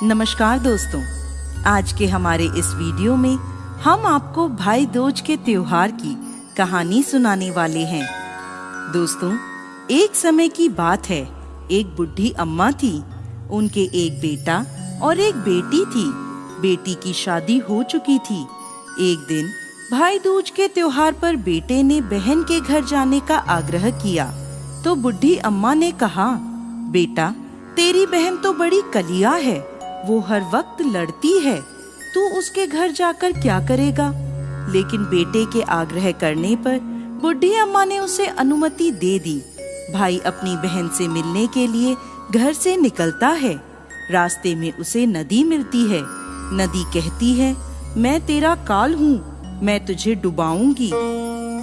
नमस्कार दोस्तों, आज के हमारे इस वीडियो में हम आपको भाई दूज के त्योहार की कहानी सुनाने वाले हैं। दोस्तों, एक समय की बात है, एक बुढ़ी अम्मा थी। उनके एक बेटा और एक बेटी थी। बेटी की शादी हो चुकी थी। एक दिन भाई दूज के त्योहार पर बेटे ने बहन के घर जाने का आग्रह किया तो बुढ़ी अम्मा ने कहा, बेटा, तेरी बहन तो बड़ी कलिया है, वो हर वक्त लड़ती है, तू उसके घर जाकर क्या करेगा। लेकिन बेटे के आग्रह करने पर बुढ़ी अम्मा ने उसे अनुमति दे दी। भाई अपनी बहन से मिलने के लिए घर से निकलता है। रास्ते में उसे नदी मिलती है। नदी कहती है, मैं तेरा काल हूँ, मैं तुझे डुबाऊंगी।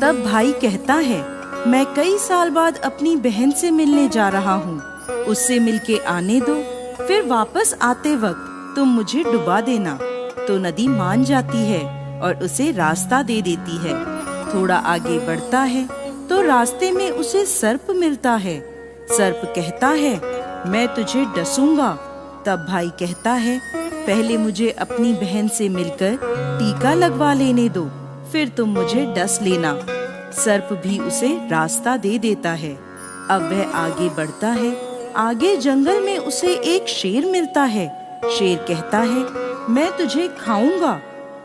तब भाई कहता है, मैं कई साल बाद अपनी बहन से मिलने जा रहा हूँ, उससे मिलके आने दो, फिर वापस आते वक्त तुम मुझे डुबा देना। तो नदी मान जाती है और उसे रास्ता दे देती है। थोड़ा आगे बढ़ता है तो रास्ते में उसे सर्प मिलता है। सर्प कहता है, मैं तुझे डसूंगा। तब भाई कहता है, पहले मुझे अपनी बहन से मिलकर टीका लगवा लेने दो, फिर तुम मुझे डस लेना। सर्प भी उसे रास्ता दे देता है। अब वह आगे बढ़ता है। आगे जंगल में उसे एक शेर मिलता है। शेर कहता है, मैं तुझे खाऊंगा।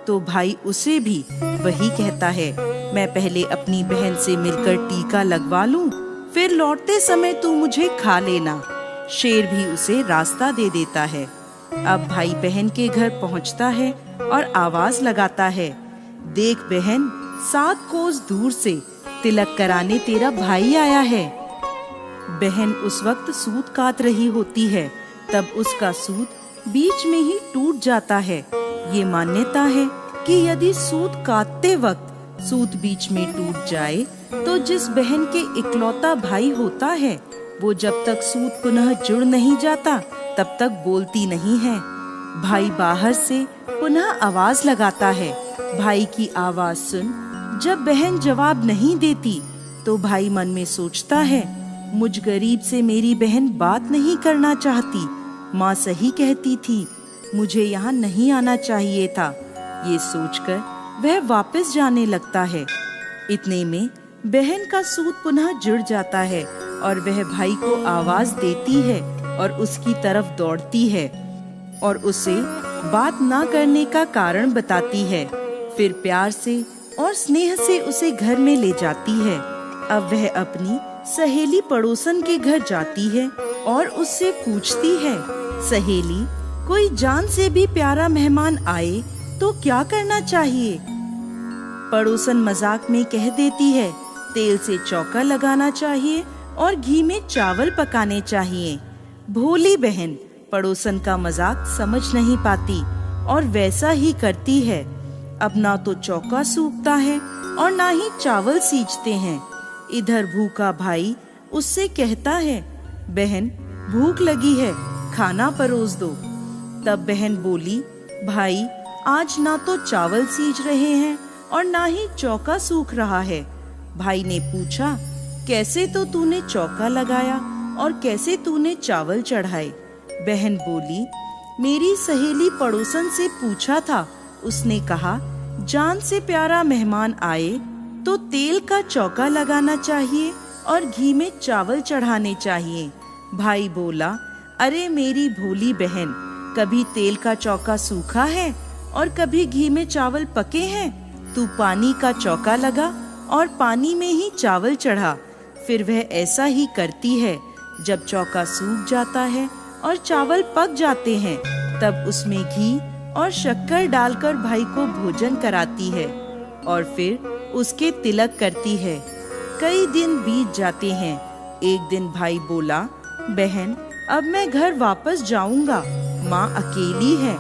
तो भाई उसे भी वही कहता है, मैं पहले अपनी बहन से मिलकर टीका लगवा लूं, फिर लौटते समय तू मुझे खा लेना। शेर भी उसे रास्ता दे देता है। अब भाई बहन के घर पहुंचता है और आवाज लगाता है, देख बहन, 7 कोस दूर से तिलक कराने तेरा भाई आया है। बहन उस वक्त सूत काट रही होती है। तब उसका सूत बीच में ही टूट जाता है। ये मान्यता है कि यदि सूत काटते वक्त सूत बीच में टूट जाए तो जिस बहन के इकलौता भाई होता है वो जब तक सूत पुनः जुड़ नहीं जाता तब तक बोलती नहीं है। भाई बाहर से पुनः आवाज लगाता है। भाई की आवाज सुन जब बहन जवाब नहीं देती तो भाई मन में सोचता है, मुझ गरीब से मेरी बहन बात नहीं करना चाहती। माँ सही कहती थी, मुझे यहाँ नहीं आना चाहिए था। ये सोचकर वह वापस जाने लगता है। इतने में बहन का सूत पुनः जुड़ जाता है और वह भाई को आवाज देती है और उसकी तरफ दौड़ती है और उसे बात ना करने का कारण बताती है। फिर प्यार से और स्नेह से उसे घर में ले जाती है। अब वह अपनी सहेली पड़ोसन के घर जाती है और उससे पूछती है, सहेली, कोई जान से भी प्यारा मेहमान आए तो क्या करना चाहिए। पड़ोसन मजाक में कह देती है, तेल से चौका लगाना चाहिए और घी में चावल पकाने चाहिए। भोली बहन पड़ोसन का मजाक समझ नहीं पाती और वैसा ही करती है। अब ना तो चौका सूखता है और ना ही चावल सींचते हैं। इधर भूखा भाई उससे कहता है, बहन, भूख लगी है, खाना परोस दो। तब बहन बोली, भाई, आज ना तो चावल सींच रहे हैं और ना ही चौका सूख रहा है। भाई ने पूछा, कैसे तो तूने चौका लगाया और कैसे तूने चावल चढ़ाए। बहन बोली, मेरी सहेली पड़ोसन से पूछा था, उसने कहा, जान से प्यारा मेहमान आए तो तेल का चौका लगाना चाहिए और घी में चावल चढ़ाने चाहिए। भाई बोला, अरे मेरी भोली बहन, कभी तेल का चौका सूखा है और कभी घी में चावल पके हैं। तू पानी का चौका लगा और पानी में ही चावल चढ़ा। फिर वह ऐसा ही करती है। जब चौका सूख जाता है और चावल पक जाते हैं तब उसमें घी और शक्कर डालकर भाई को भोजन कराती है और फिर उसके तिलक करती है। कई दिन बीत जाते हैं। एक दिन भाई बोला, बहन, अब मैं घर वापस जाऊंगा, माँ अकेली है।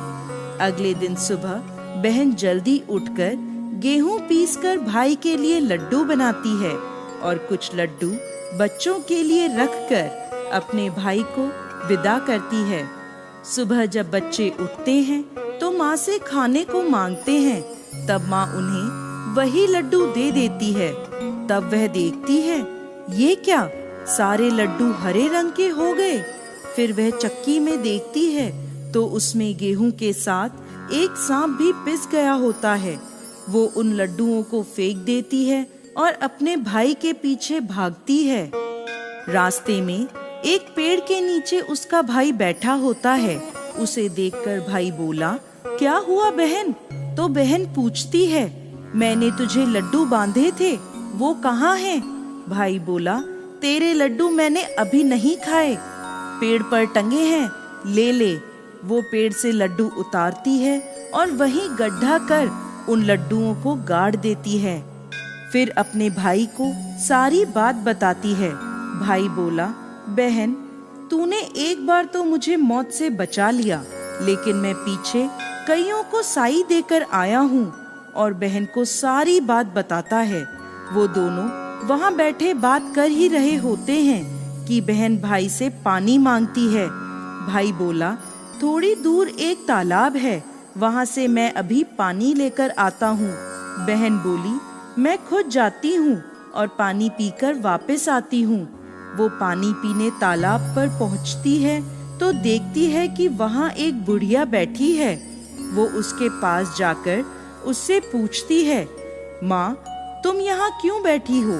अगले दिन सुबह बहन जल्दी उठकर गेहूं पीसकर भाई के लिए लड्डू बनाती है और कुछ लड्डू बच्चों के लिए रखकर अपने भाई को विदा करती है। सुबह जब बच्चे उठते हैं तो माँ से खाने को मांगते हैं। तब माँ उन्हें वही लड्डू दे देती है। तब वह देखती है, ये क्या, सारे लड्डू हरे रंग के हो गए। फिर वह चक्की में देखती है तो उसमें गेहूं के साथ एक सांप भी पिस गया होता है। वो उन लड्डुओं को फेंक देती है और अपने भाई के पीछे भागती है। रास्ते में एक पेड़ के नीचे उसका भाई बैठा होता है। उसे देखकर भाई बोला, क्या हुआ बहन? तो बहन पूछती है, मैंने तुझे लड्डू बांधे थे, वो कहाँ हैं? भाई बोला, तेरे लड्डू मैंने अभी नहीं खाए, पेड़ पर टंगे हैं, ले ले। वो पेड़ से लड्डू उतारती है और वहीं गड्ढा कर उन लड्डुओं को गाड़ देती है। फिर अपने भाई को सारी बात बताती है। भाई बोला, बहन तूने एक बार तो मुझे मौत से बचा लिया, लेकिन मैं पीछे कईयों को साई देकर आया हूँ। और बहन को सारी बात बताता है। वो दोनों वहाँ बैठे बात कर ही रहे होते हैं कि बहन भाई से पानी मांगती है। भाई बोला, थोड़ी दूर एक तालाब है, वहाँ से मैं अभी पानी लेकर आता हूँ। बहन बोली, मैं खुद जाती हूँ और पानी पीकर वापस आती हूँ। वो पानी पीने तालाब पर पहुँचती है तो देखती है कि वहाँ एक बुढ़िया बैठी है। वो उसके पास जाकर उससे पूछती है, माँ तुम यहाँ क्यों बैठी हो?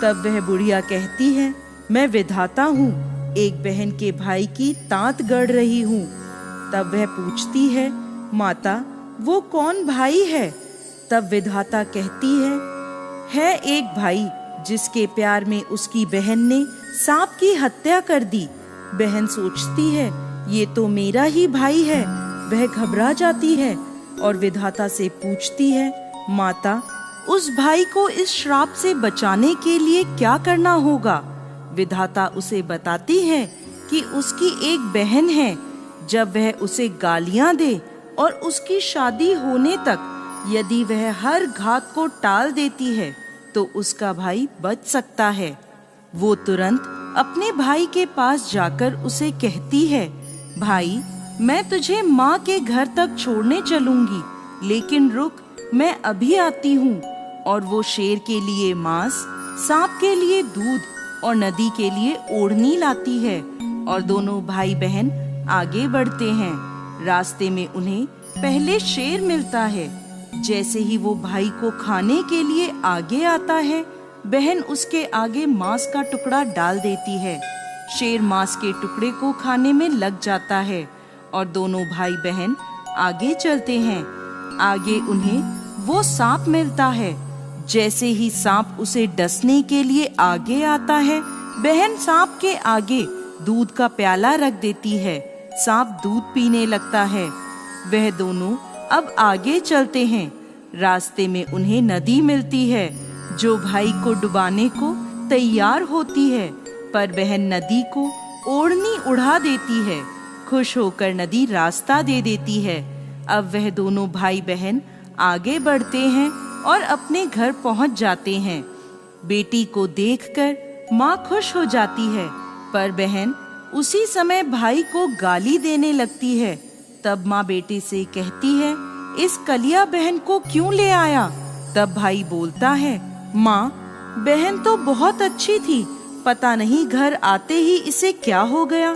तब वह बुढ़िया कहती है, मैं विधाता हूँ, एक बहन के भाई की तांत गढ़ रही हूँ। तब वह पूछती है, माता वो कौन भाई है? तब विधाता कहती है एक भाई जिसके प्यार में उसकी बहन ने सांप की हत्या कर दी। बहन सोचती है, ये तो मेरा ही भाई है। वह घबरा जाती है और विधाता से पूछती है, माता उस भाई को इस श्राप से बचाने के लिए क्या करना होगा? विधाता उसे बताती है कि उसकी एक बहन है। जब वह उसे गालियां दे और उसकी शादी होने तक यदि वह हर घात को टाल देती है तो उसका भाई बच सकता है। वो तुरंत अपने भाई के पास जाकर उसे कहती है, भाई मैं तुझे माँ के घर तक छोड़ने चलूंगी, लेकिन रुक, मैं अभी आती हूँ। और वो शेर के लिए मांस, सांप के लिए दूध और नदी के लिए ओढ़नी लाती है और दोनों भाई बहन आगे बढ़ते हैं। रास्ते में उन्हें पहले शेर मिलता है। जैसे ही वो भाई को खाने के लिए आगे आता है, बहन उसके आगे मांस का टुकड़ा डाल देती है। शेर मांस के टुकड़े को खाने में लग जाता है और दोनों भाई बहन आगे चलते हैं। आगे उन्हें वो सांप मिलता है। जैसे ही सांप उसे डसने के लिए आगे आता है, बहन सांप के आगे दूध का प्याला रख देती है। सांप दूध पीने लगता है। वह दोनों अब आगे चलते हैं। रास्ते में उन्हें नदी मिलती है जो भाई को डुबाने को तैयार होती है, पर बहन नदी को ओढ़नी उड़ा देती है। खुश होकर नदी रास्ता दे देती है। अब वह दोनों भाई बहन आगे बढ़ते हैं और अपने घर पहुंच जाते हैं। बेटी को देखकर माँ खुश हो जाती है, पर बहन उसी समय भाई को गाली देने लगती है। तब माँ बेटे से कहती है, इस कलिया बहन को क्यों ले आया? तब भाई बोलता है, माँ बहन तो बहुत अच्छी थी, पता नहीं घर आते ही इसे क्या हो गया।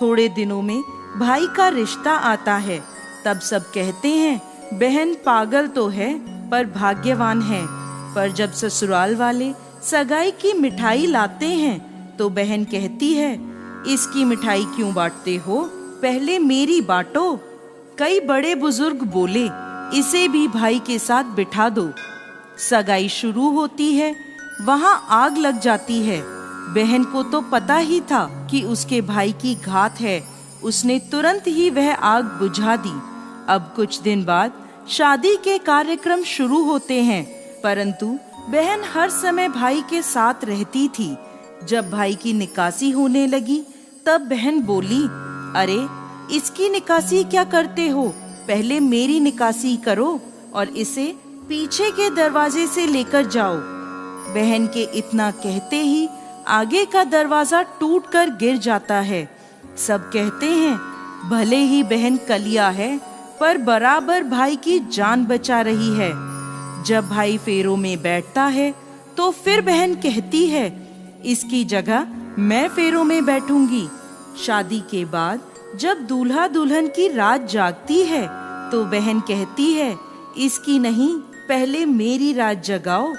थोड़े दिनों में भाई का रिश्ता आता है। तब सब कहते हैं, बहन पागल तो है पर भाग्यवान है। पर जब ससुराल वाले सगाई की मिठाई लाते हैं तो बहन कहती है, इसकी मिठाई क्यों बांटते हो, पहले मेरी बांटो। कई बड़े बुजुर्ग बोले, इसे भी भाई के साथ बिठा दो। सगाई शुरू होती है। वहाँ आग लग जाती है। बहन को तो पता ही था कि उसके भाई की घात है। उसने तुरंत ही वह आग बुझा दी। अब कुछ दिन बाद शादी के कार्यक्रम शुरू होते हैं, परंतु बहन हर समय भाई के साथ रहती थी। जब भाई की निकासी होने लगी तब बहन बोली, अरे इसकी निकासी क्या करते हो, पहले मेरी निकासी करो और इसे पीछे के दरवाजे से लेकर जाओ। बहन के इतना कहते ही आगे का दरवाजा टूटकर गिर जाता है। सब कहते हैं, भले ही बहन कलिया है पर बराबर भाई की जान बचा रही है। जब भाई फेरों में बैठता है तो फिर बहन कहती है, इसकी जगह मैं फेरों में बैठूंगी। शादी के बाद जब दूल्हा दुल्हन की रात जागती है तो बहन कहती है, इसकी नहीं, पहले मेरी रात जगाओ।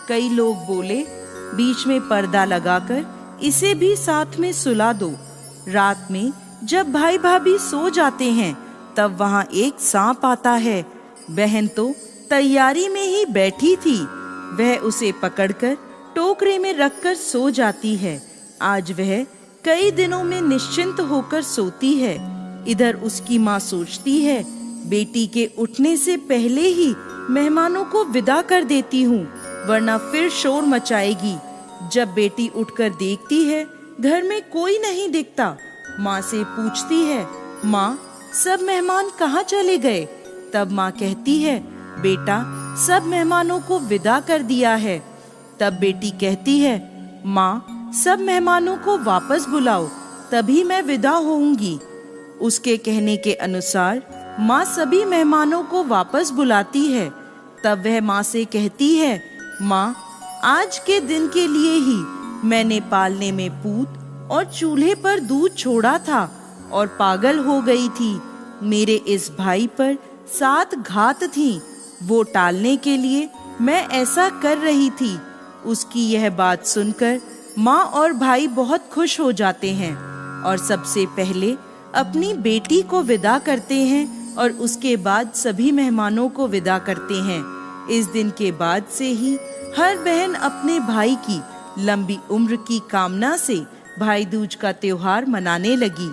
कई लोग बोले, बीच में पर्दा लगाकर इसे भी साथ में सुला दो। रात में जब भाई भाभी सो जाते हैं तब वहाँ एक सांप आता है। बहन तो तैयारी में ही बैठी थी, वह उसे पकड़कर टोकरे में रखकर सो जाती है। आज वह कई दिनों में निश्चिंत होकर सोती है। इधर उसकी माँ सोचती है, बेटी के उठने से पहले ही मेहमानों को विदा कर देती हूँ, वरना फिर शोर मचाएगी। जब बेटी उठकर देखती है घर में कोई नहीं दिखता, माँ से पूछती है, माँ सब मेहमान कहाँ चले गए? तब माँ कहती है, बेटा सब मेहमानों को विदा कर दिया है। तब बेटी कहती है, माँ सब मेहमानों को वापस बुलाओ, तभी मैं विदा होऊंगी। उसके कहने के अनुसार माँ सभी मेहमानों को वापस बुलाती है। तब वह माँ से कहती है, माँ आज के दिन के लिए ही मैंने पालने में पूत और चूल्हे पर दूध छोड़ा था और पागल हो गई थी। मेरे इस भाई पर 7 घात थी, वो टालने के लिए मैं ऐसा कर रही थी। उसकी यह बात सुनकर माँ और भाई बहुत खुश हो जाते हैं और सबसे पहले अपनी बेटी को विदा करते हैं और उसके बाद सभी मेहमानों को विदा करते हैं। इस दिन के बाद से ही हर बहन अपने भाई की लंबी उम्र की कामना से भाई दूज का त्योहार मनाने लगी।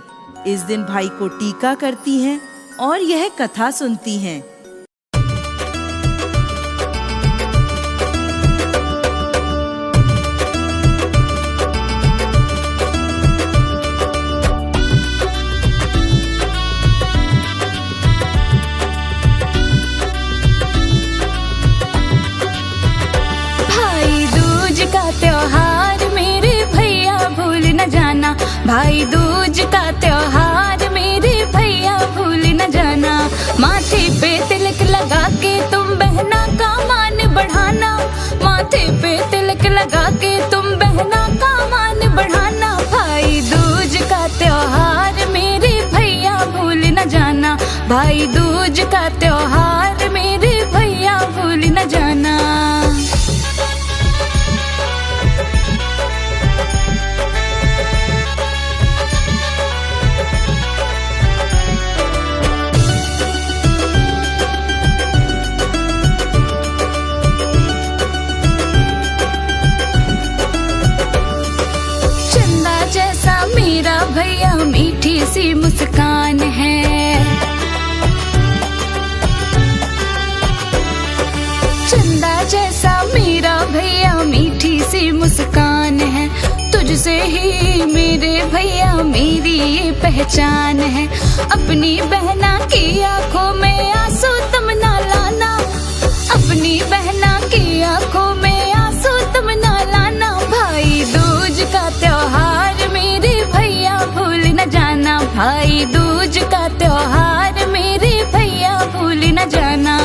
इस दिन भाई को टीका करती हैं और यह कथा सुनती हैं। भाई दूज का त्योहार मेरे भैया भूल न जाना। माथे पे तिलक लगा के तुम बहना का मान बढ़ाना। माथे पे तिलक लगा के तुम बहना का मान बढ़ाना। भाई दूज का त्योहार मेरे भैया भूल न जाना। भाई दूज का त्योहार मेरे भैया भूल न जाना। मेरा भैया मीठी सी मुस्कान है। चंदा जैसा मेरा भैया मीठी सी मुस्कान है। तुझसे ही मेरे भैया मेरी ये पहचान है। अपनी बहना की आंखों में आंसू तुम ना लाना। अपनी बहना की आंखों में आंसू तुम ना लाना। भाई दूज का त्योहार मेरे भैया भूल न जाना। भाई दूज का त्योहार मेरे भैया भूल न जाना।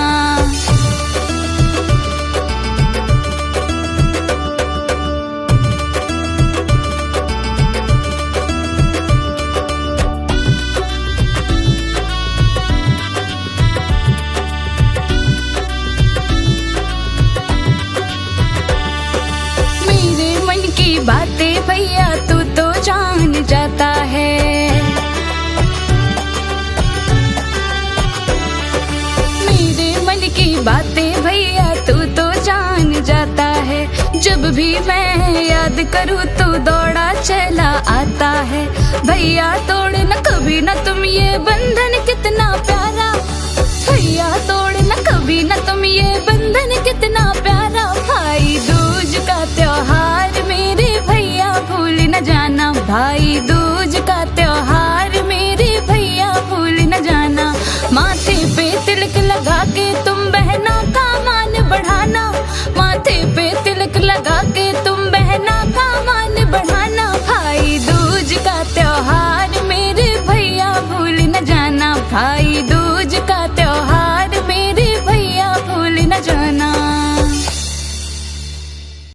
मेरे मन की बातें भैया तू तो जान जाता है। मेरे मन की बातें भैया तू तो जान जाता है। जब भी मैं याद करूँ तो दौड़ा चला आता है। भैया तोड़ न कभी न तुम ये बंधन